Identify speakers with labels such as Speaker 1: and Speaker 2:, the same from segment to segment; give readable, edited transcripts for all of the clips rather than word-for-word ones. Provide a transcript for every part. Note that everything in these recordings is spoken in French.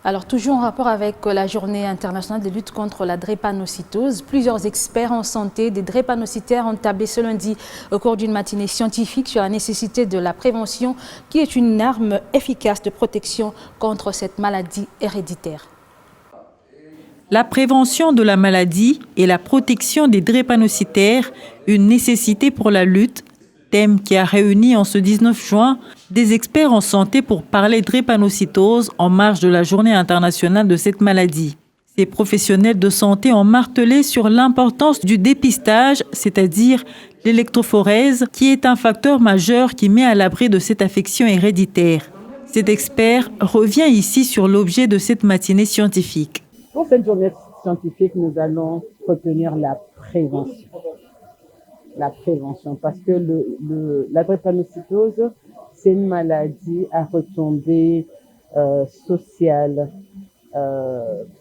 Speaker 1: Alors, toujours en rapport avec la journée internationale de lutte contre la drépanocytose, plusieurs experts en santé des drépanocytaires ont tablé ce lundi au cours d'une matinée scientifique sur la nécessité de la prévention qui est une arme efficace de protection contre cette maladie héréditaire.
Speaker 2: La prévention de la maladie et la protection des drépanocytaires, une nécessité pour la lutte, thème qui a réuni en ce 19 juin des experts en santé pour parler drépanocytose en marge de la journée internationale de cette maladie. Ces professionnels de santé ont martelé sur l'importance du dépistage, c'est-à-dire l'électrophorèse, qui est un facteur majeur qui met à l'abri de cette affection héréditaire. Cet expert revient ici sur l'objet de cette matinée scientifique.
Speaker 3: Pour cette journée scientifique, nous allons retenir la prévention. La prévention, parce que la drépanocytose, c'est une maladie à retombées sociales,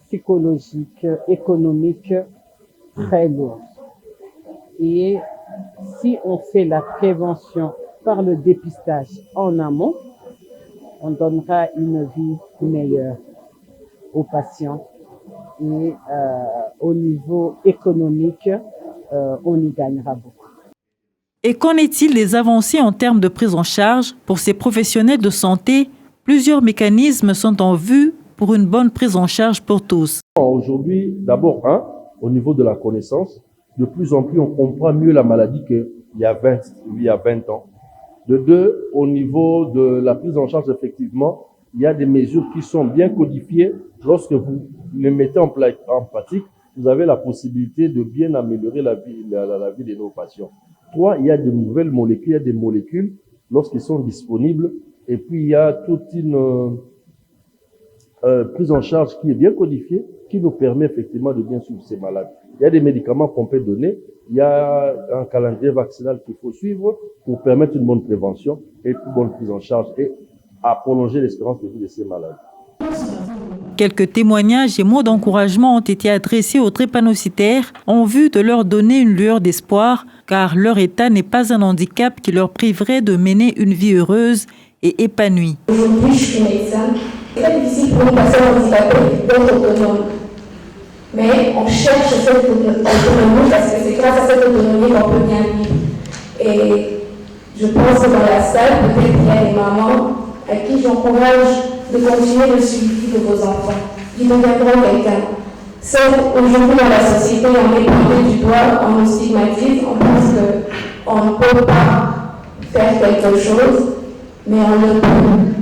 Speaker 3: psychologiques, économiques très lourdes. Et si on fait la prévention par le dépistage en amont, on donnera une vie meilleure aux patients. Et au niveau économique, on y gagnera beaucoup.
Speaker 2: Et qu'en est-il des avancées en termes de prise en charge? Pour ces professionnels de santé, plusieurs mécanismes sont en vue pour une bonne prise en charge pour tous.
Speaker 4: Aujourd'hui, d'abord, au niveau de la connaissance, de plus en plus on comprend mieux la maladie qu'il y a 20 ans. De deux, au niveau de la prise en charge, effectivement, il y a des mesures qui sont bien codifiées. Lorsque vous les mettez en pratique, vous avez la possibilité de bien améliorer la vie de nos patients. 3, il y a de nouvelles molécules, il y a des molécules lorsqu'ils sont disponibles. Et puis, il y a toute une prise en charge qui est bien codifiée, qui nous permet effectivement de bien suivre ces malades. Il y a des médicaments qu'on peut donner. Il y a un calendrier vaccinal qu'il faut suivre pour permettre une bonne prévention et une bonne prise en charge et à prolonger l'espérance de vie de ces malades.
Speaker 2: Quelques témoignages et mots d'encouragement ont été adressés aux drépanocytaires en vue de leur donner une lueur d'espoir, car leur état n'est pas un handicap qui leur priverait de mener une vie heureuse et épanouie.
Speaker 5: Aujourd'hui, je suis médecin. C'est très difficile pour une personne handicapée d'être autonome. Mais on cherche cette autonomie parce que c'est grâce à cette autonomie qu'on peut bien vivre. Et je pense que dans la salle, peut-être qu'il y a des mamans à qui j'encourage de continuer le suivi de vos enfants. Ils deviendront quelqu'un. Sauf aujourd'hui dans la société, on est pointé du doigt, on nous stigmatise, on pense qu'on ne peut pas faire quelque chose, mais on le peut.